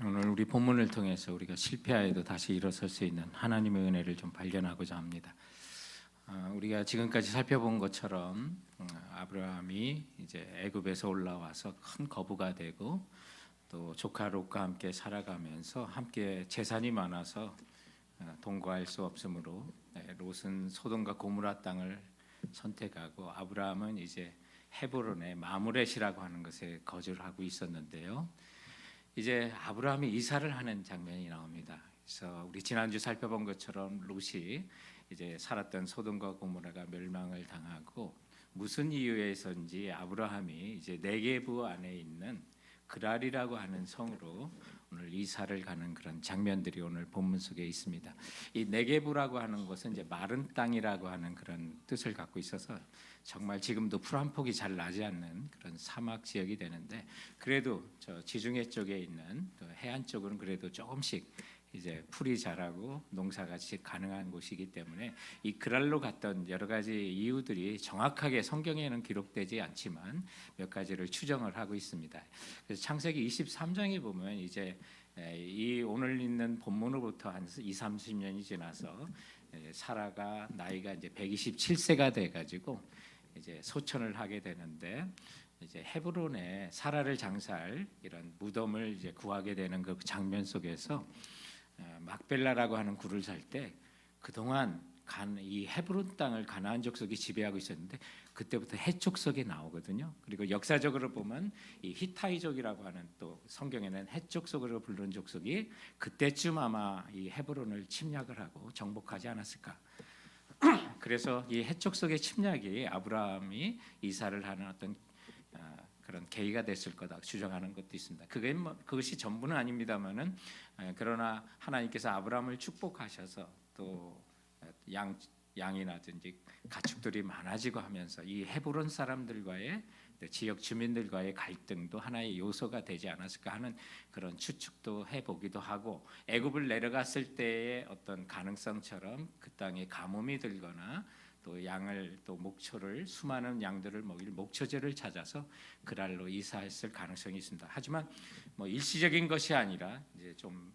오늘 우리 본문을 통해서 우리가 실패하여도 다시 일어설 수 있는 하나님의 은혜를 좀 발견하고자 합니다. 우리가 지금까지 살펴본 것처럼 아브라함이 이제 애굽에서 올라와서 큰 거부가 되고 또 조카 롯과 함께 살아가면서 함께 재산이 많아서 동거할 수 없으므로 롯은 소돔과 고모라 땅을 선택하고 아브라함은 이제 헤브론의 마므렛이라고 하는 것에 거주를 하고 있었는데요. 이제 아브라함이 이사를 하는 장면이 나옵니다. 그래서 우리 지난주 살펴본 것처럼 롯이 이제 살았던 소돔과 고모라가 멸망을 당하고 무슨 이유에서인지 아브라함이 이제 네게부 안에 있는 그랄이라고 하는 성으로 오늘 이사를 가는 그런 장면들이 오늘 본문 속에 있습니다. 이 네게부라고 하는 것은 이제 마른 땅이라고 하는 그런 뜻을 갖고 있어서 정말 지금도 풀 한 폭이 잘 나지 않는 그런 사막 지역이 되는데, 그래도 저 지중해 쪽에 있는 해안 쪽은 그래도 조금씩 이제 풀이 자라고 농사가 가능한 곳이기 때문에 이 그랄로 갔던 여러 가지 이유들이 정확하게 성경에는 기록되지 않지만 몇 가지를 추정을 하고 있습니다. 그래서 창세기 23장에 보면 이제 이 오늘 있는 본문으로부터 한 20-30년이 지나서 사라가 나이가 이제 127세가 돼 가지고 이제 소천을 하게 되는데, 이제 헤브론에 사라를 장사할 이런 무덤을 이제 구하게 되는 그 장면 속에서 막벨라라고 하는 굴을 살 때 그동안 이 헤브론 땅을 가나안 족속이 지배하고 있었는데 그때부터 헷 족속이 나오거든요. 그리고 역사적으로 보면 이 히타이족이라고 하는, 또 성경에는 헷 족속으로 부르는 족속이 그때쯤 아마 이 헤브론을 침략을 하고 정복하지 않았을까. 그래서 이 헷 족속의 침략이 아브라함이 이사를 하는 어떤 그런 계기가 됐을 거다 추정하는 것도 있습니다. 그것이 전부는 아닙니다만은, 그러나 하나님께서 아브라함을 축복하셔서 또 양이나든지 가축들이 많아지고 하면서 이 헤브론 사람들과의 지역 주민들과의 갈등도 하나의 요소가 되지 않았을까 하는 그런 추측도 해보기도 하고, 애굽을 내려갔을 때의 어떤 가능성처럼 그 땅에 가뭄이 들거나 또 양을 또 목초를 수많은 양들을 먹일 목초제를 찾아서 그랄로 이사했을 가능성이 있습니다. 하지만 뭐 일시적인 것이 아니라 이제 좀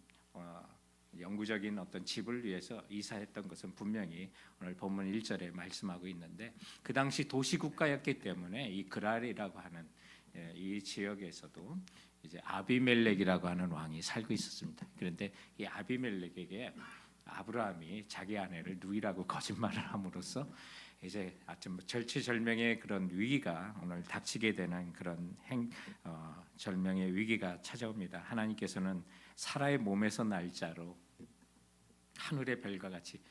영구적인 어떤 집을 위해서 이사했던 것은 분명히 오늘 본문 1절에 말씀하고 있는데, 그 당시 도시국가였기 때문에 이 그랄이라고 하는 이 지역에서도 이제 아비멜렉이라고 하는 왕이 살고 있었습니다. 그런데 이 아비멜렉에게 아브라함이 자기 아내를 누이라고 거짓말을 함으로써 이제 아주 절체절명의 그런 위기가 오늘 닥치게 되는 그런 절명의 위기가 찾아옵니다. 하나님께서는 사라의 몸에서 날짜로 하늘의 별과 같이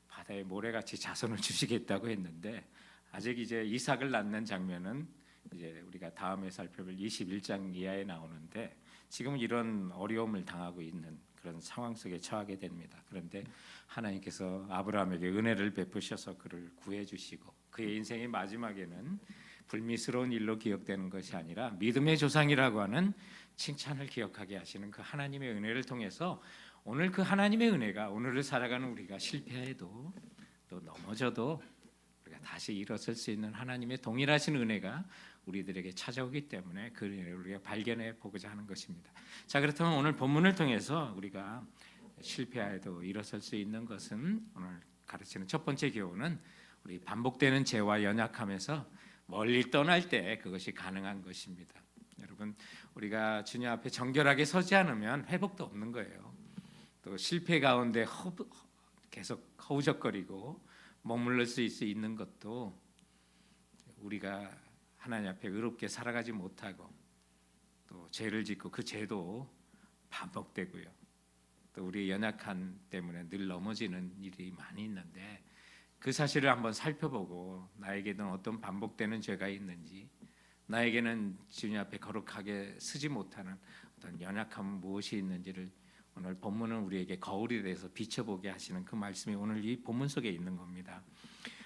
바다의 모래같이 자손을 주시겠다고 했는데, 아직 이제 이삭을 낳는 장면은 이제 우리가 다음에 살펴볼 21장 이하에 나오는데, 지금 이런 어려움을 당하고 있는 그런 상황 속에 처하게 됩니다. 그런데 하나님께서 아브라함에게 은혜를 베푸셔서 그를 구해 주시고, 그의 인생의 마지막에는 불미스러운 일로 기억되는 것이 아니라 믿음의 조상이라고 하는 칭찬을 기억하게 하시는 그 하나님의 은혜를 통해서 오늘 그 하나님의 은혜가 오늘을 살아가는 우리가 실패해도 또 넘어져도 우리가 다시 일어설 수 있는 하나님의 동일하신 은혜가 우리들에게 찾아오기 때문에 그 은혜를 우리가 발견해 보고자 하는 것입니다. 자, 그렇다면 오늘 본문을 통해서 우리가 실패해도 일어설 수 있는 것은, 오늘 가르치는 첫 번째 교훈은 우리 반복되는 죄와 연약함에서 멀리 떠날 때 그것이 가능한 것입니다. 여러분, 우리가 주님 앞에 정결하게 서지 않으면 회복도 없는 거예요. 또 실패 가운데 계속 허우적거리고 머물러 수 있는 것도 우리가 하나님 앞에 의롭게 살아가지 못하고 또 죄를 짓고 그 죄도 반복되고요. 또 우리의 연약함 때문에 늘 넘어지는 일이 많이 있는데, 그 사실을 한번 살펴보고 나에게는 어떤 반복되는 죄가 있는지, 나에게는 주님 앞에 거룩하게 서지 못하는 어떤 연약함 무엇이 있는지를 오늘 본문은 우리에게 거울이 돼서 비춰보게 하시는 그 말씀이 오늘 이 본문 속에 있는 겁니다.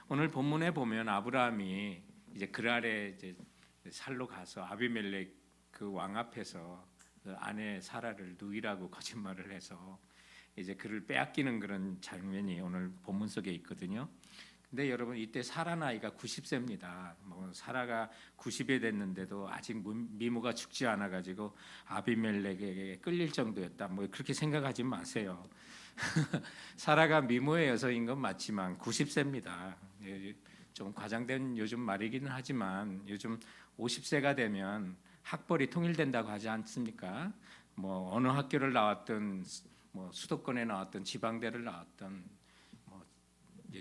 오늘 본문에 보면 아브라함이 이제 그랄에 이제 살러 가서 아비멜렉 그 왕 앞에서 그 아내 사라를 누이라고 거짓말을 해서 이제 그를 빼앗기는 그런 장면이 오늘 본문 속에 있거든요. 근데 여러분 이때 사라 나이가 90세입니다. 뭐 사라가 90이 됐는데도 아직 미모가 죽지 않아 가지고 아비멜렉에게 끌릴 정도였다. 뭐 그렇게 생각하지 마세요. 사라가 미모의 여성인 건 맞지만 90세입니다. 좀 과장된 요즘 말이기는 하지만 요즘 50세가 되면 학벌이 통일된다고 하지 않습니까? 뭐 어느 학교를 나왔든 뭐 수도권에 나왔든 지방대를 나왔든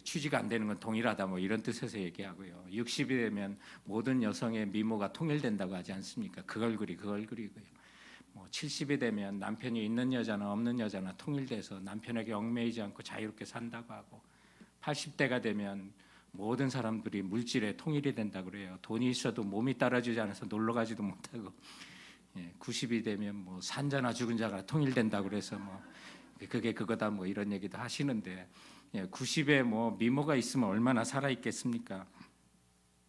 취지가 안 되는 건 동일하다 뭐 이런 뜻에서 얘기하고요. 60이 되면 모든 여성의 미모가 통일된다고 하지 않습니까? 그 얼굴이고요. 뭐 70이 되면 남편이 있는 여자나 없는 여자나 통일돼서 남편에게 얽매이지 않고 자유롭게 산다고 하고 80대가 되면 모든 사람들이 물질에 통일이 된다고 그래요. 돈이 있어도 몸이 따라주지 않아서 놀러 가지도 못하고 90이 되면 뭐 산자나 죽은 자가 통일된다고 그래서 뭐 그게 그거다 뭐 이런 얘기도 하시는데 90에 뭐 미모가 있으면 얼마나 살아 있겠습니까?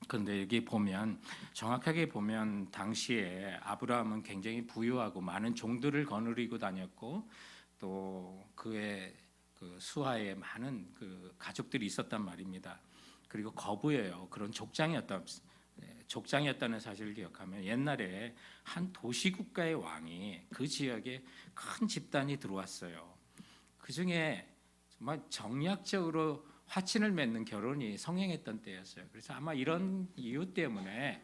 그런데 여기 보면 정확하게 보면 당시에 아브라함은 굉장히 부유하고 많은 종들을 거느리고 다녔고 또 그의 그 수하에 많은 그 가족들이 있었단 말입니다. 그리고 거부예요. 그런 족장이었다는 사실을 기억하면 옛날에 한 도시국가의 왕이 그 지역에 큰 집단이 들어왔어요. 그 중에 정말 정략적으로 화친을 맺는 결혼이 성행했던 때였어요. 그래서 아마 이런 이유 때문에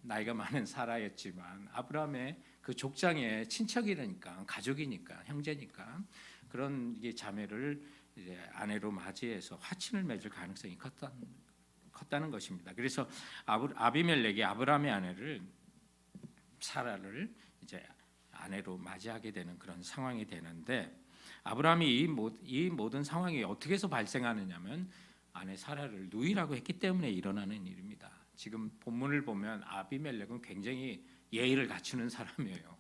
나이가 많은 사라였지만 아브라함의 그 족장의 친척이니까 가족이니까 형제니까 그런 자매를 이제 아내로 맞이해서 화친을 맺을 가능성이 컸다는 것입니다. 그래서 아비멜렉이 아브라함의 아내를 사라를 이제 아내로 맞이하게 되는 그런 상황이 되는데 아브라함이 이 모든 상황이 어떻게 해서 발생하느냐면 아내 사라를 누이라고 했기 때문에 일어나는 일입니다. 지금 본문을 보면 아비멜렉은 굉장히 예의를 갖추는 사람이에요.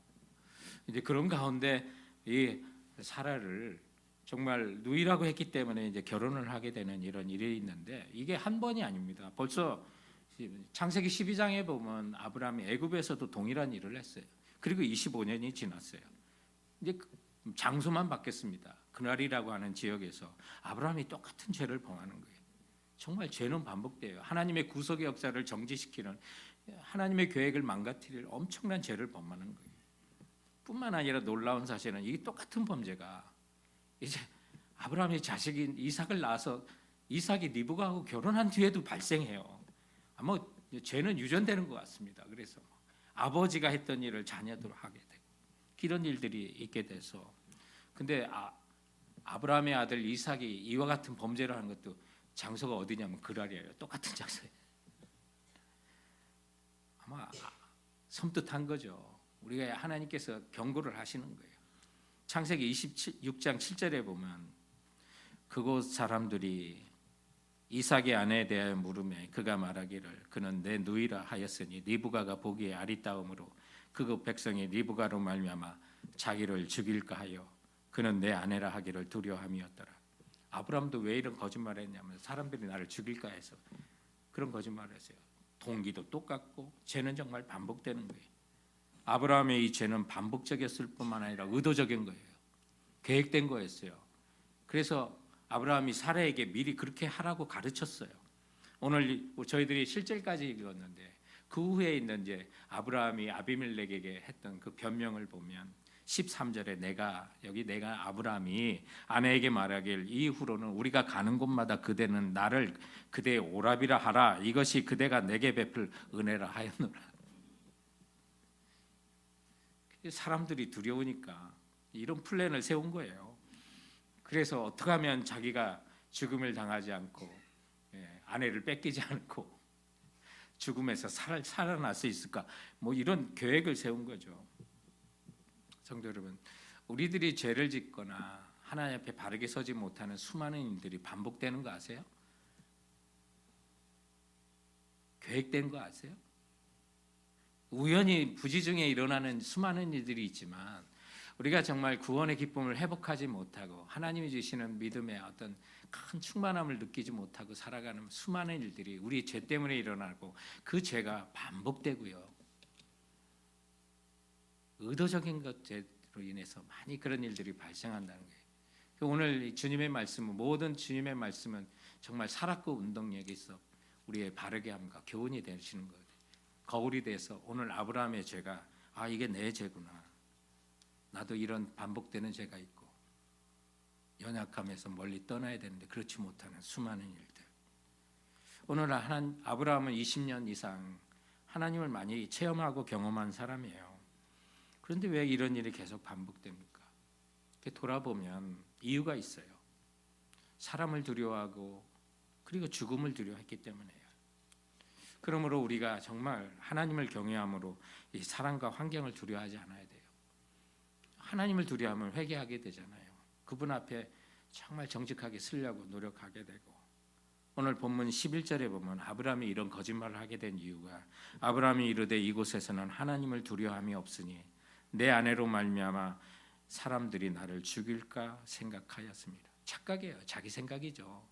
이제 그런 가운데 이 사라를 정말 누이라고 했기 때문에 이제 결혼을 하게 되는 이런 일이 있는데 이게 한 번이 아닙니다. 벌써 창세기 12장에 보면 아브라함이 애굽에서도 동일한 일을 했어요. 그리고 25년이 지났어요. 이제 장소만 바뀌었습니다. 그날이라고 하는 지역에서 아브라함이 똑같은 죄를 범하는 거예요. 정말 죄는 반복돼요. 하나님의 구속의 역사를 정지시키는 하나님의 계획을 망가뜨릴 엄청난 죄를 범하는 거예요. 뿐만 아니라 놀라운 사실은 이 똑같은 범죄가 이제 아브라함의 자식인 이삭을 낳아서 이삭이 리브가하고 결혼한 뒤에도 발생해요. 아마 죄는 유전되는 것 같습니다. 그래서 아버지가 했던 일을 자녀들 하게 되고 이런 일들이 있게 돼서 근데 아브라함의 아들 이삭이 이와 같은 범죄를 하는 것도 장소가 어디냐면 그랄이에요. 똑같은 장소에 아마 섬뜩한 거죠. 우리가 하나님께서 경고를 하시는 거예요. 창세기 26장 7절에 보면 그곳 사람들이 이삭의 아내에 대하여 물으매 그가 말하기를 그는 내 누이라 하였으니 리브가가 보기에 아리따움으로 그곳 백성이 리브가로 말미암아 자기를 죽일까 하여 그는 내 아내라 하기를 두려워함이었더라. 아브라함도 왜 이런 거짓말을 했냐면 사람들이 나를 죽일까 해서 그런 거짓말을 했어요. 동기도 똑같고 죄는 정말 반복되는 거예요. 아브라함의 이 죄는 반복적이었을 뿐만 아니라 의도적인 거예요. 계획된 거였어요. 그래서 아브라함이 사라에게 미리 그렇게 하라고 가르쳤어요. 오늘 저희들이 실제까지 읽었는데 그 후에 있는 이제 아브라함이 아비멜렉에게 했던 그 변명을 보면 13절에 내가 아브라함이 아내에게 말하길 이후로는 우리가 가는 곳마다 그대는 나를 그대의 오라비라 하라 이것이 그대가 내게 베풀 은혜라 하였노라. 사람들이 두려우니까 이런 플랜을 세운 거예요. 그래서 어떻게 하면 자기가 죽음을 당하지 않고 아내를 뺏기지 않고 죽음에서 살아날 수 있을까? 뭐 이런 계획을 세운 거죠. 성도 여러분, 우리들이 죄를 짓거나 하나님 앞에 바르게 서지 못하는 수많은 일들이 반복되는 거 아세요? 계획된 거 아세요? 우연히 부지중에 일어나는 수많은 일들이 있지만 우리가 정말 구원의 기쁨을 회복하지 못하고 하나님이 주시는 믿음의 어떤 큰 충만함을 느끼지 못하고 살아가는 수많은 일들이 우리 죄 때문에 일어나고 그 죄가 반복되고요. 의도적인 것으로 인해서 많이 그런 일들이 발생한다는 거예요. 오늘 주님의 말씀은 모든 주님의 말씀은 정말 살았고 운동력이 있어 우리의 바르게 함과 교훈이 되시는 거예요. 거울이 돼서 오늘 아브라함의 죄가 이게 내 죄구나. 나도 이런 반복되는 죄가 있고 연약함에서 멀리 떠나야 되는데 그렇지 못하는 수많은 일들. 오늘 아브라함은 20년 이상 하나님을 많이 체험하고 경험한 사람이에요. 그런데 왜 이런 일이 계속 반복됩니까? 돌아보면 이유가 있어요. 사람을 두려워하고 그리고 죽음을 두려워했기 때문에요. 그러므로 우리가 정말 하나님을 경외함으로 이 사람과 환경을 두려워하지 않아야 돼요. 하나님을 두려워하면 회개하게 되잖아요. 그분 앞에 정말 정직하게 쓰려고 노력하게 되고, 오늘 본문 11절에 보면 아브라함이 이런 거짓말을 하게 된 이유가 아브라함이 이르되 이곳에서는 하나님을 두려워함이 없으니 내 아내로 말미암아 사람들이 나를 죽일까 생각하였습니다. 착각이에요. 자기 생각이죠.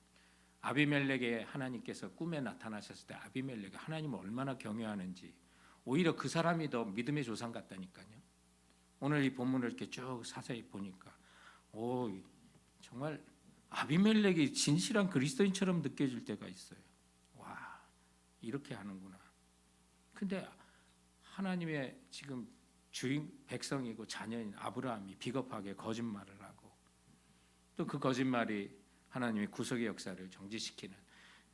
아비멜렉에 하나님께서 꿈에 나타나셨을 때 아비멜렉이 하나님을 얼마나 경외하는지 오히려 그 사람이 더 믿음의 조상 같다니까요. 오늘 이 본문을 이렇게 쭉 자세히 보니까 정말 아비멜렉이 진실한 그리스도인처럼 느껴질 때가 있어요. 와, 이렇게 하는구나. 근데 하나님의 지금 주인 백성이고 자녀인 아브라함이 비겁하게 거짓말을 하고 또 그 거짓말이 하나님의 구속의 역사를 정지시키는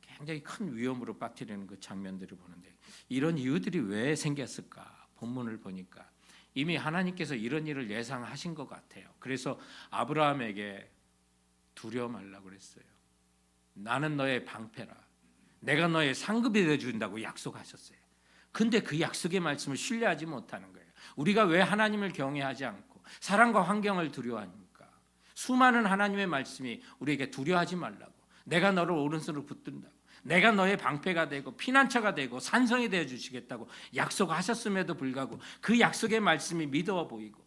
굉장히 큰 위험으로 빠뜨리는 그 장면들을 보는데, 이런 이유들이 왜 생겼을까? 본문을 보니까 이미 하나님께서 이런 일을 예상하신 것 같아요. 그래서 아브라함에게 두려워 말라고 그랬어요. 나는 너의 방패라. 내가 너의 상급이 되어준다고 약속하셨어요. 근데 그 약속의 말씀을 신뢰하지 못하는 거예요. 우리가 왜 하나님을 경외하지 않고 사람과 환경을 두려워합니까? 수많은 하나님의 말씀이 우리에게 두려워하지 말라고, 내가 너를 오른손으로 붙든다고, 내가 너의 방패가 되고 피난처가 되고 산성이 되어 주시겠다고 약속하셨음에도 불구하고 그 약속의 말씀이 미도워 보이고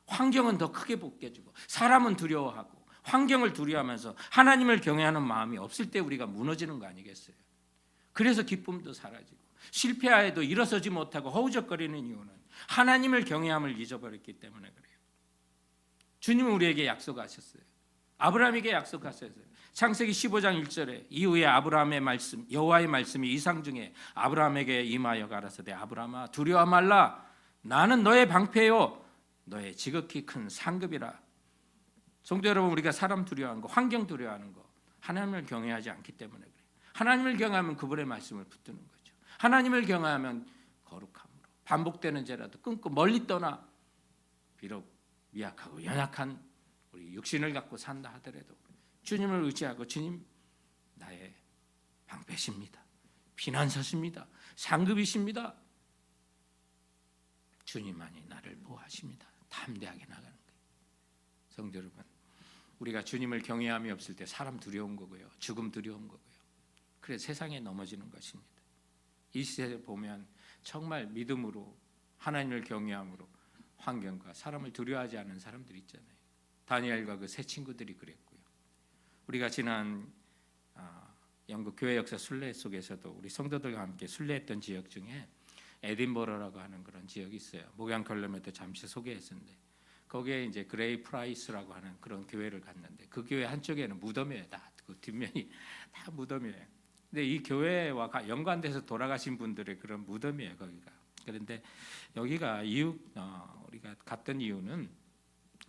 환경은 더 크게 벗겨지고 사람은 두려워하고 환경을 두려워하면서 하나님을 경외하는 마음이 없을 때 우리가 무너지는 거 아니겠어요? 그래서 기쁨도 사라지고 실패하여도 일어서지 못하고 허우적거리는 이유는 하나님을 경외함을 잊어버렸기 때문에 그래요. 주님은 우리에게 약속하셨어요. 아브라함에게 약속하셨어요. 창세기 15장 1절에 이후에 아브라함의 말씀, 여호와의 말씀이 이상 중에 아브라함에게 임하여 가라사대 아브라함아 두려워 말라. 나는 너의 방패요 너의 지극히 큰 상급이라. 성도 여러분, 우리가 사람 두려워하는 거, 환경 두려워하는 거, 하나님을 경외하지 않기 때문에 그래요. 하나님을 경외하면 그분의 말씀을 붙드는 거죠. 하나님을 경외하면 거룩함으로 반복되는 죄라도 끊고 멀리 떠나 비록 미약하고 연약한 우리 육신을 갖고 산다 하더라도 주님을 의지하고 주님 나의 방패십니다. 피난처십니다. 상급이십니다. 주님만이 나를 보호하십니다. 담대하게 나가는 거예요. 성도 여러분, 우리가 주님을 경외함이 없을 때 사람 두려운 거고요. 죽음 두려운 거고요. 그래서 세상에 넘어지는 것입니다. 이 시대에 보면 정말 믿음으로 하나님을 경외함으로 환경과 사람을 두려워하지 않는 사람들이 있잖아요. 다니엘과 그 세 친구들이 그랬고요. 우리가 지난 영국 교회 역사 순례 속에서도 우리 성도들과 함께 순례했던 지역 중에 에딘버러라고 하는 그런 지역이 있어요. 목양 결론에도 잠시 소개했었는데 거기에 이제 그레이 프라이스라고 하는 그런 교회를 갔는데 그 교회 한쪽에는 무덤이에요. 다 그 뒷면이 다 무덤이에요. 근데 이 교회와 연관돼서 돌아가신 분들의 그런 무덤이에요, 거기가. 그런데 여기가 우리가 갔던 이유는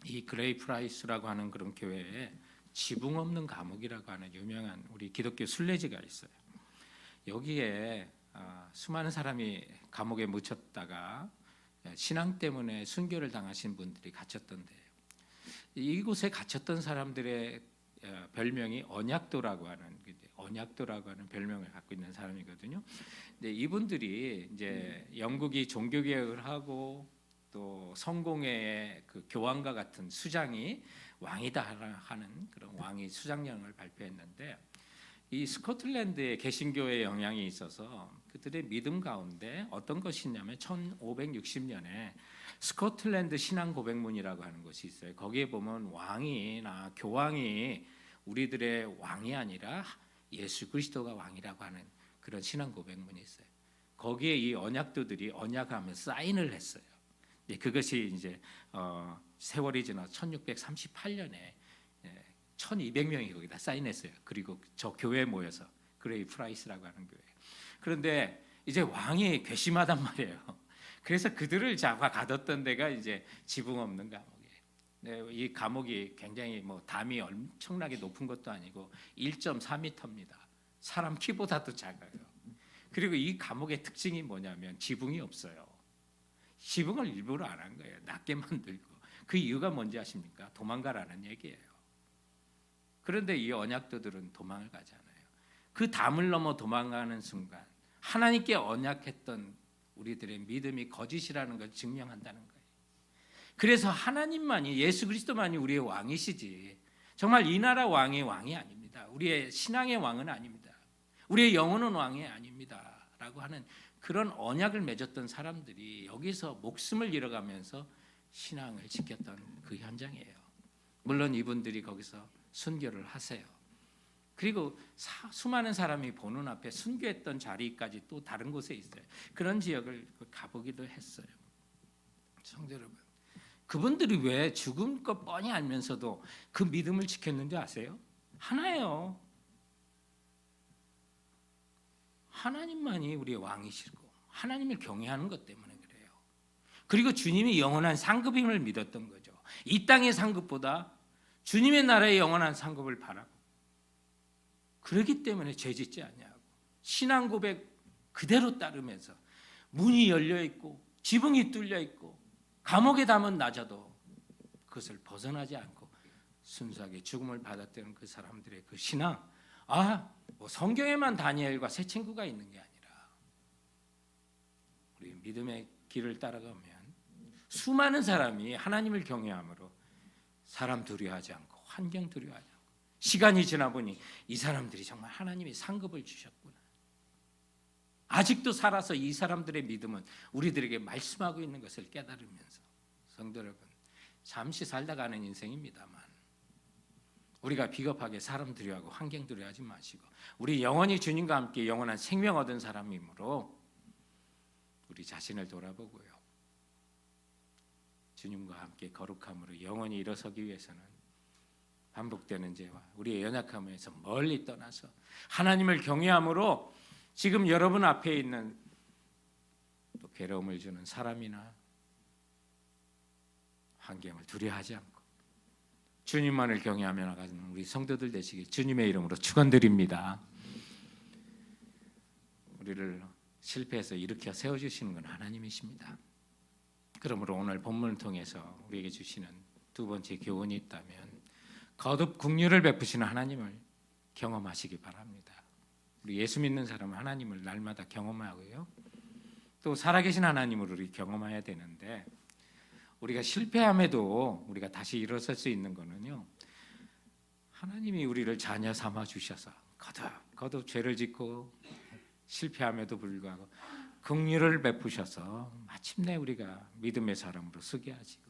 이 그레이 프라이스라고 하는 그런 교회에 지붕 없는 감옥이라고 하는 유명한 우리 기독교 순례지가 있어요. 여기에 수많은 사람이 감옥에 묻혔다가 신앙 때문에 순교를 당하신 분들이 갇혔던데요. 이곳에 갇혔던 사람들의 별명이 언약도라고 하는 별명을 갖고 있는 사람이거든요. 근데 이분들이 이제 영국이 종교 개혁을 하고 또 성공회의 그 교황과 같은 수장이 왕이다 하는 그런 왕이 수장령을 발표했는데, 이 스코틀랜드의 개신교의 영향이 있어서 그들의 믿음 가운데 어떤 것이 있냐면 1560년에 스코틀랜드 신앙 고백문이라고 하는 것이 있어요. 거기에 보면 왕이나 교황이 우리들의 왕이 아니라 예수 그리스도가 왕이라고 하는 그런 신앙 고백문이 있어요. 거기에 이 언약도들이 언약하면 사인을 했어요. 그것이 이제 세월이 지나 1638년에 1200명이 거기다 사인했어요. 그리고 저 교회에 모여서 그레이 프라이스라고 하는 교회. 그런데 이제 왕이 괘씸하단 말이에요. 그래서 그들을 잡아 가뒀던 데가 이제 지붕 없는 감옥이에요. 네, 이 감옥이 굉장히 뭐 담이 엄청나게 높은 것도 아니고 1.4m입니다. 사람 키보다도 작아요. 그리고 이 감옥의 특징이 뭐냐면 지붕이 없어요. 지붕을 일부러 안 한 거예요. 낮게 만들고. 그 이유가 뭔지 아십니까? 도망가라는 얘기예요. 그런데 이 언약도들은 도망을 가잖아요. 그 담을 넘어 도망가는 순간 하나님께 언약했던 우리들의 믿음이 거짓이라는 걸 증명한다는 거예요. 그래서 하나님만이, 예수 그리스도만이 우리의 왕이시지 정말 이 나라 왕이 아닙니다. 우리의 신앙의 왕은 아닙니다. 우리의 영혼은 왕이 아닙니다 라고 하는 그런 언약을 맺었던 사람들이 여기서 목숨을 잃어가면서 신앙을 지켰던 그 현장이에요. 물론 이분들이 거기서 순교를 하세요. 그리고 수많은 사람이 보는 앞에 순교했던 자리까지 또 다른 곳에 있어요. 그런 지역을 가보기도 했어요. 성도 여러분, 그분들이 왜 죽은 것 뻔히 알면서도 그 믿음을 지켰는지 아세요? 하나예요. 하나님만이 우리의 왕이시고 하나님을 경외하는 것 때문에 그래요. 그리고 주님이 영원한 상급임을 믿었던 거죠. 이 땅의 상급보다 주님의 나라의 영원한 상급을 바라고, 그렇기 때문에 죄짓지 않냐고 신앙 고백 그대로 따르면서 문이 열려 있고 지붕이 뚫려 있고 감옥의 담은 낮아도 그것을 벗어나지 않고 순수하게 죽음을 받았던 그 사람들의 그 신앙, 뭐 성경에만 다니엘과 세 친구가 있는 게 아니라 우리 믿음의 길을 따라가면 수많은 사람이 하나님을 경외함으로 사람 두려워하지 않고 환경 두려워하지 않고, 시간이 지나 보니 이 사람들이 정말 하나님이 상급을 주셨구나. 아직도 살아서 이 사람들의 믿음은 우리들에게 말씀하고 있는 것을 깨달으면서, 성도 여러분, 잠시 살다 가는 인생입니다만 우리가 비겁하게 사람 두려워하고 환경 두려워하지 마시고 우리 영원히 주님과 함께 영원한 생명 얻은 사람이므로 우리 자신을 돌아보고요, 주님과 함께 거룩함으로 영원히 일어서기 위해서는 반복되는 죄와 우리의 연약함에서 멀리 떠나서 하나님을 경외함으로 지금 여러분 앞에 있는 또 괴로움을 주는 사람이나 환경을 두려워하지 않고 주님만을 경외하며 나가는 우리 성도들 되시길 주님의 이름으로 축원드립니다. 우리를 실패해서 일으켜 세워주시는 건 하나님이십니다. 그러므로 오늘 본문을 통해서 우리에게 주시는 두 번째 교훈이 있다면 거듭 긍휼을 베푸시는 하나님을 경험하시기 바랍니다. 우리 예수 믿는 사람은 하나님을 날마다 경험하고요, 또 살아계신 하나님을 우리 경험해야 되는데, 우리가 실패함에도 우리가 다시 일어설 수 있는 거는요, 하나님이 우리를 자녀 삼아 주셔서 거듭 죄를 짓고 실패함에도 불구하고 긍휼을 베푸셔서 마침내 우리가 믿음의 사람으로 서게 하시고,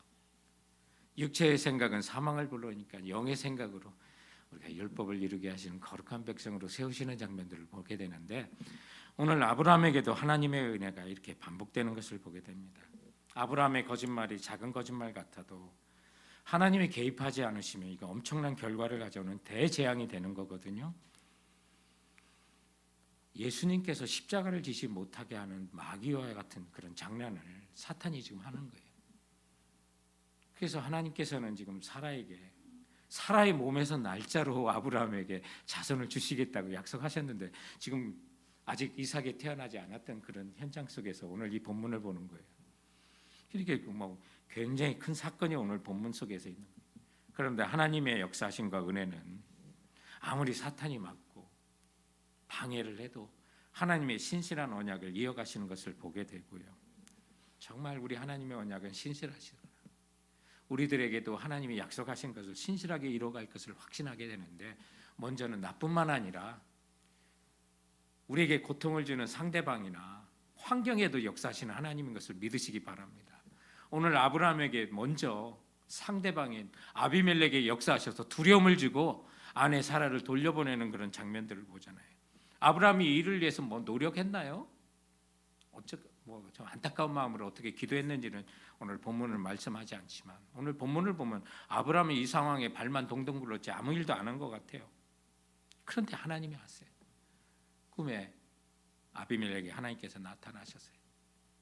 육체의 생각은 사망을 불러오니까 영의 생각으로 우리가 율법을 이루게 하시는 거룩한 백성으로 세우시는 장면들을 보게 되는데, 오늘 아브라함에게도 하나님의 은혜가 이렇게 반복되는 것을 보게 됩니다. 아브라함의 거짓말이 작은 거짓말 같아도 하나님이 개입하지 않으시면 이거 엄청난 결과를 가져오는 대재앙이 되는 거거든요. 예수님께서 십자가를 지시 못하게 하는 마귀와 같은 그런 장난을 사탄이 지금 하는 거예요. 그래서 하나님께서는 지금 사라의 몸에서 날짜로 아브라함에게 자손을 주시겠다고 약속하셨는데 지금 아직 이삭이 태어나지 않았던 그런 현장 속에서 오늘 이 본문을 보는 거예요. 이렇게 뭐 굉장히 큰 사건이 오늘 본문 속에서 있는 거예요. 그런데 하나님의 역사하심과 은혜는 아무리 사탄이 막고 방해를 해도 하나님의 신실한 언약을 이어가시는 것을 보게 되고요, 정말 우리 하나님의 언약은 신실하시구나, 우리들에게도 하나님이 약속하신 것을 신실하게 이뤄갈 것을 확신하게 되는데, 먼저는 나뿐만 아니라 우리에게 고통을 주는 상대방이나 환경에도 역사하시는 하나님인 것을 믿으시기 바랍니다. 오늘 아브라함에게 먼저 상대방인 아비멜렉에게 역사하셔서 두려움을 주고 아내 사라를 돌려보내는 그런 장면들을 보잖아요. 아브라함이 이를 위해서 뭐 노력했나요? 뭐 좀 안타까운 마음으로 어떻게 기도했는지는 오늘 본문을 말씀하지 않지만 오늘 본문을 보면 아브라함이 이 상황에 발만 동동 굴렀지 아무 일도 안 한 것 같아요. 그런데 하나님이 하세요. 꿈에 아비멜렉에게 하나님께서 나타나셨어요.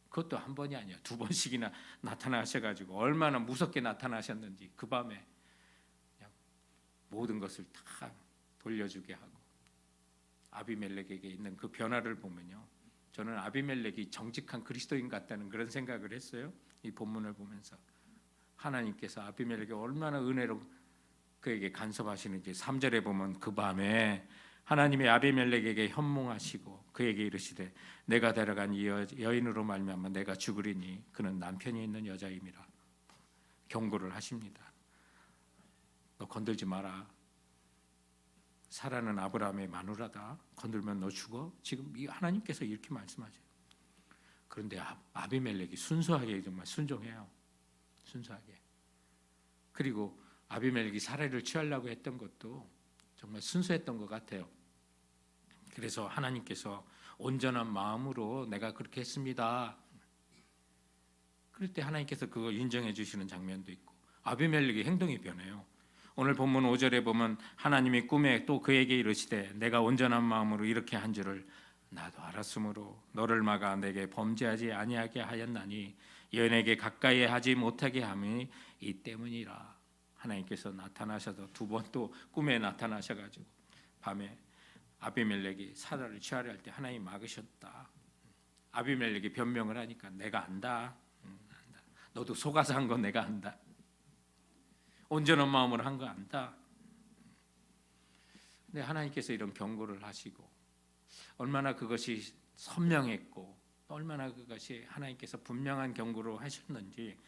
그것도 한 번이 아니야, 두 번씩이나 나타나셔가지고 얼마나 무섭게 나타나셨는지 그 밤에 그냥 모든 것을 다 돌려주게 하고 아비멜렉에게 있는 그 변화를 보면요, 저는 아비멜렉이 정직한 그리스도인 같다는 그런 생각을 했어요. 이 본문을 보면서 하나님께서 아비멜렉이 얼마나 은혜로 그에게 간섭하시는지 3절에 보면 그 밤에 하나님이 아비멜렉에게 현몽하시고 그에게 이르시되 내가 데려간 이 여인으로 말미암아 내가 죽으리니 그는 남편이 있는 여자임이라 경고를 하십니다. 너 건들지 마라. 사라는 아브라함의 마누라다. 건들면 너 죽어. 지금 이 하나님께서 이렇게 말씀하세요. 그런데 아비멜렉이 순수하게 정말 순종해요. 순수하게. 그리고 아비멜렉이 사라를 취하려고 했던 것도 정말 순수했던 것 같아요. 그래서 하나님께서 온전한 마음으로 내가 그렇게 했습니다. 그럴 때 하나님께서 그거 인정해 주시는 장면도 있고 아비멜렉의 행동이 변해요. 오늘 본문 5절에 보면 하나님이 꿈에 또 그에게 이르시되 내가 온전한 마음으로 이렇게 한 줄을 나도 알았으므로 너를 막아 내게 범죄하지 아니하게 하였나니 여인에게 가까이 하지 못하게 함이 이 때문이라. 하나님께서 나타나셔서 두 번 또 꿈에 나타나셔가지고 밤에 아비멜렉이 사라를 취하려 할 때 하나님 막으셨다. 아비멜렉이 변명을 하니까 내가 안다. 너도 속아서 한 거 내가 안다. 온전한 마음으로 한 거 안다. 근데 하나님께서 이런 경고를 하시고 얼마나 그것이 선명했고 얼마나 그것이 하나님께서 분명한 경고로 하셨는지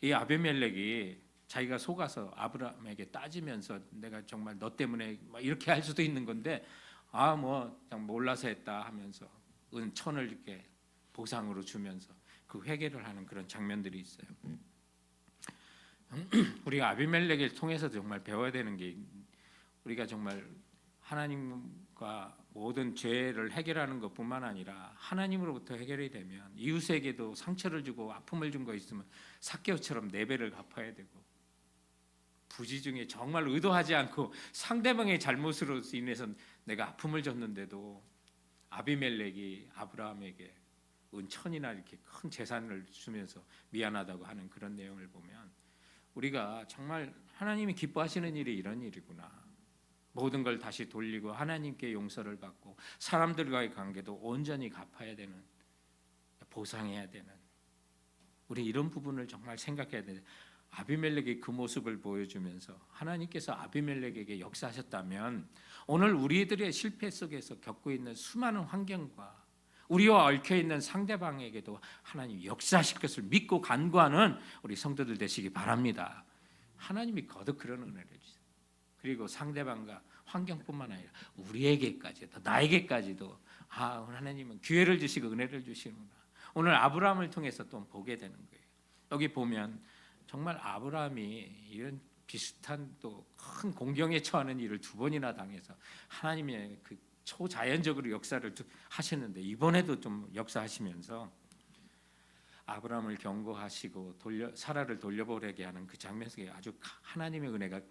이 아비멜렉이 자기가 속아서 아브라함에게 따지면서 내가 정말 너 때문에 이렇게 할 수도 있는 건데 뭐 몰라서 했다 하면서 은 천을 이렇게 보상으로 주면서 그 회개를 하는 그런 장면들이 있어요. 우리가 아비멜렉을 통해서 정말 배워야 되는 게 우리가 정말 하나님과 모든 죄를 해결하는 것뿐만 아니라 하나님으로부터 해결이 되면 이웃에게도 상처를 주고 아픔을 준 거 있으면 삭개오처럼 4배를 갚아야 되고 부지 중에 정말 의도하지 않고 상대방의 잘못으로 인해서 내가 아픔을 줬는데도 아비멜렉이 아브라함에게 은천이나 이렇게 큰 재산을 주면서 미안하다고 하는 그런 내용을 보면 우리가 정말 하나님이 기뻐하시는 일이 이런 일이구나. 모든 걸 다시 돌리고 하나님께 용서를 받고 사람들과의 관계도 온전히 갚아야 되는, 보상해야 되는, 우리 이런 부분을 정말 생각해야 되는. 아비멜렉이 그 모습을 보여주면서 하나님께서 아비멜렉에게 역사하셨다면 오늘 우리들의 실패 속에서 겪고 있는 수많은 환경과 우리와 얽혀있는 상대방에게도 하나님이 역사하실 것을 믿고 간구하는 우리 성도들 되시기 바랍니다. 하나님이 거듭 그런 은혜를 주세요. 그리고 상대방과 환경뿐만 아니라 우리에게까지도, 나에게까지도 하나님은 기회를 주시고 은혜를 주시는구나. 오늘 아브라함을 통해서 또 보게 되는 거예요. 여기 보면 정말 아브라함이 이런 비슷한 또 큰 공경에 처하는 일을 2번이나 당해서 하나님의 그 초자연적으로 역사를 하시는데 이번에도 좀 역사하시면서 아브라함을 경고하시고 사라를 돌려보내게 하는 그 장면 속에 아주 하나님의 은혜가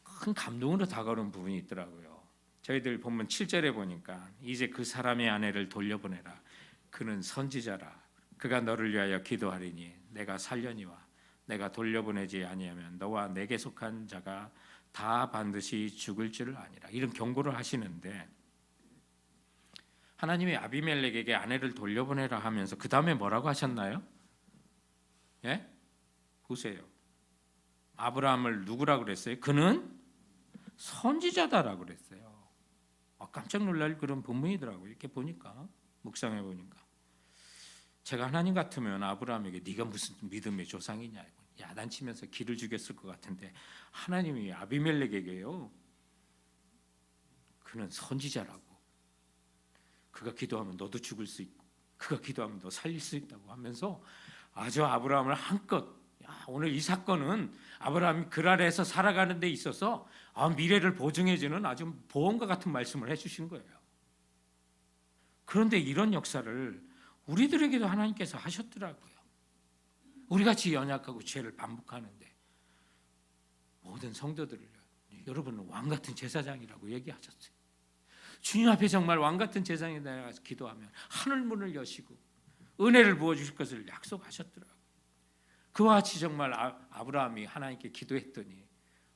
큰 감동으로 다가오는 부분이 있더라고요. 저희들 본문 7절에 보니까 이제 그 사람의 아내를 돌려보내라. 그는 선지자라. 그가 너를 위하여 기도하리니 내가 살려니와 내가 돌려보내지 아니하면 너와 내게 속한 자가 다 반드시 죽을 줄을 아니라. 이런 경고를 하시는데 하나님이 아비멜렉에게 아내를 돌려보내라 하면서 그 다음에 뭐라고 하셨나요? 예? 보세요. 아브라함을 누구라고 그랬어요? 그는 선지자다라고 그랬어요. 깜짝 놀랄 그런 본문이더라고요. 이렇게 보니까, 묵상해 보니까. 제가 하나님 같으면 아브라함에게 네가 무슨 믿음의 조상이냐 야단치면서 기를 죽였을 것 같은데 하나님이 아비멜렉에게요, 그는 선지자라고, 그가 기도하면 너도 죽을 수 있고 그가 기도하면 너 살릴 수 있다고 하면서 아주 아브라함을 한껏, 오늘 이 사건은 아브라함이 그 아래에서 살아가는 데 있어서 미래를 보증해주는 아주 보험과 같은 말씀을 해주신 거예요. 그런데 이런 역사를 우리들에게도 하나님께서 하셨더라고요. 우리같이 연약하고 죄를 반복하는데 모든 성도들을 여러분은 왕같은 제사장이라고 얘기하셨어요. 주님 앞에 정말 왕같은 제사장이 나가서 기도하면 하늘문을 여시고 은혜를 부어주실 것을 약속하셨더라고요. 그와 같이 정말 아브라함이 하나님께 기도했더니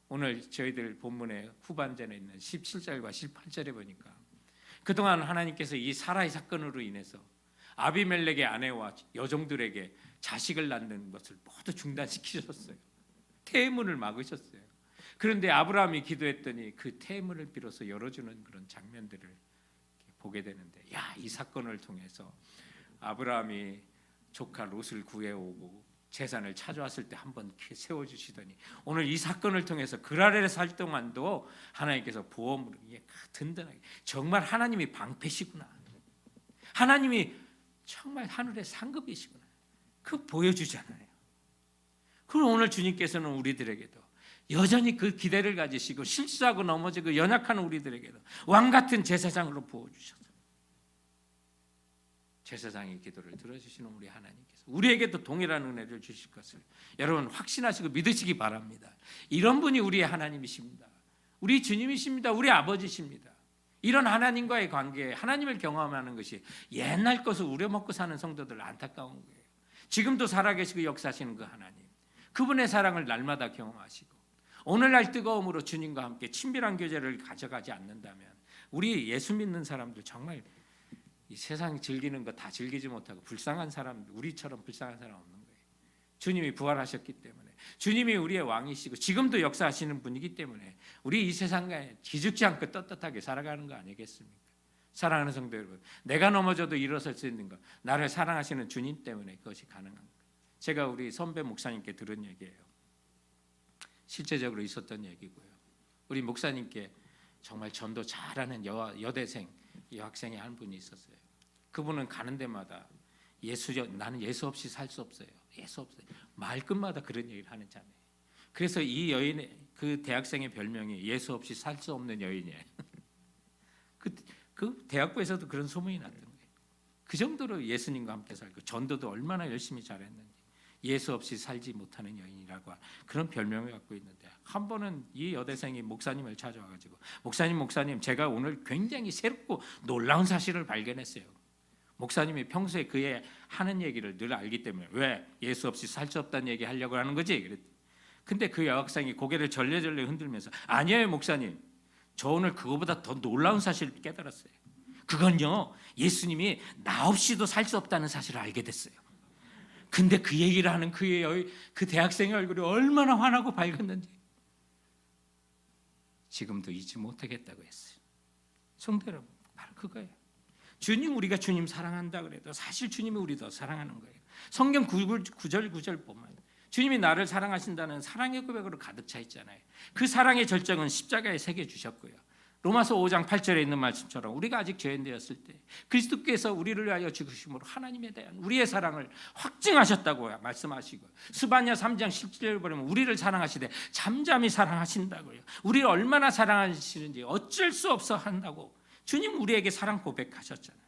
오늘 저희들 본문의 후반전에 있는 17절과 18절에 보니까 그동안 하나님께서 이 사라의 사건으로 인해서 아비멜렉의 아내와 여종들에게 자식을 낳는 것을 모두 중단시키셨어요. 태문을 막으셨어요. 그런데 아브라함이 기도했더니 그 태문을 빌어서 열어주는 그런 장면들을 보게 되는데, 이 사건을 통해서 아브라함이 조카 롯을 구해오고 재산을 찾아왔을 때 한번 세워주시더니 오늘 이 사건을 통해서 그랄에 살 동안도 하나님께서 보험으로 든든하게, 정말 하나님이 방패시구나, 하나님이 정말 하늘의 상급이시구나, 그 보여주잖아요. 그럼 오늘 주님께서는 우리들에게도 여전히 그 기대를 가지시고 실수하고 넘어지고 연약한 우리들에게도 왕같은 제사장으로 부어주셔서 제사장의 기도를 들어주시는 우리 하나님께서 우리에게도 동일한 은혜를 주실 것을 여러분 확신하시고 믿으시기 바랍니다. 이런 분이 우리의 하나님이십니다. 우리 주님이십니다. 우리 아버지십니다. 이런 하나님과의 관계에 하나님을 경험하는 것이 옛날 것을 우려먹고 사는 성도들 안타까운 거예요. 지금도 살아계시고 역사하시는 그 하나님, 그분의 사랑을 날마다 경험하시고 오늘날 뜨거움으로 주님과 함께 친밀한 교제를 가져가지 않는다면 우리 예수 믿는 사람들 정말 이 세상 즐기는 거 다 즐기지 못하고 불쌍한 사람들, 우리처럼 불쌍한 사람 없는 거예요. 주님이 부활하셨기 때문에, 주님이 우리의 왕이시고 지금도 역사하시는 분이기 때문에 우리 이 세상에 기죽지 않고 떳떳하게 살아가는 거 아니겠습니까? 사랑하는 성도 여러분, 내가 넘어져도 일어설 수 있는 것, 나를 사랑하시는 주님 때문에 그것이 가능한 거예요. 제가 우리 선배 목사님께 들은 얘기예요. 실제적으로 있었던 얘기고요. 우리 목사님께 정말 전도 잘하는 여대생 여학생이 한 분이 있었어요. 그분은 가는 데마다 나는 예수 없이 살 수 없어요. 예수 없어요. 말끝마다 그런 얘기를 하는 자매예요. 그래서 이 여인의 그 대학생의 별명이 예수 없이 살 수 없는 여인이에요. 그 대학부에서도 그런 소문이 났던 거예요. 그 정도로 예수님과 함께 살고 전도도 얼마나 열심히 잘했는지, 예수 없이 살지 못하는 여인이라고 그런 별명을 갖고 있는데, 한 번은 이 여대생이 목사님을 찾아와가지고 목사님 제가 오늘 굉장히 새롭고 놀라운 사실을 발견했어요. 목사님이 평소에 그의 하는 얘기를 늘 알기 때문에 왜 예수 없이 살 수 없다는 얘기 하려고 하는 거지? 그랬더니 근데 그 여학생이 고개를 절레절레 흔들면서 아니에요 목사님, 저 오늘 그거보다 더 놀라운 사실을 깨달았어요. 그건요, 예수님이 나 없이도 살 수 없다는 사실을 알게 됐어요. 근데 그 얘기를 하는 그 대학생의 얼굴이 얼마나 환하고 밝았는지 지금도 잊지 못하겠다고 했어요. 성도 여러분, 바로 그거예요. 우리가 주님 사랑한다 그래도 사실 주님이 우리 더 사랑하는 거예요. 성경 9절 보면 주님이 나를 사랑하신다는 사랑의 고백으로 가득 차 있잖아요. 그 사랑의 절정은 십자가에 새겨주셨고요. 로마서 5장 8절에 있는 말씀처럼 우리가 아직 죄인되었을 때 그리스도께서 우리를 위하여 죽으심으로 하나님에 대한 우리의 사랑을 확증하셨다고 말씀하시고, 스바냐 3장 17절을 보면 우리를 사랑하시되 잠잠히 사랑하신다고요. 우리를 얼마나 사랑하시는지 어쩔 수 없어 한다고 주님 우리에게 사랑 고백하셨잖아요.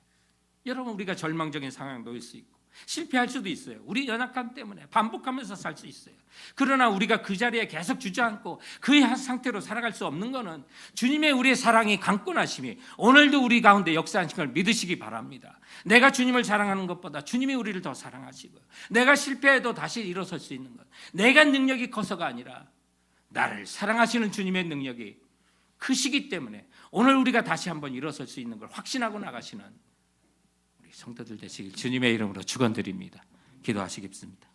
여러분, 우리가 절망적인 상황에 놓일 수 있고 실패할 수도 있어요. 우리 연약함 때문에 반복하면서 살 수 있어요. 그러나 우리가 그 자리에 계속 주저앉고 그 상태로 살아갈 수 없는 것은 주님의 우리의 사랑이 강권하심이 오늘도 우리 가운데 역사하신 걸 믿으시기 바랍니다. 내가 주님을 사랑하는 것보다 주님이 우리를 더 사랑하시고, 내가 실패해도 다시 일어설 수 있는 것, 내가 능력이 커서가 아니라 나를 사랑하시는 주님의 능력이 크시기 때문에 오늘 우리가 다시 한번 일어설 수 있는 걸 확신하고 나가시는 성도들 되시길 주님의 이름으로 축원드립니다. 기도하시겠습니다.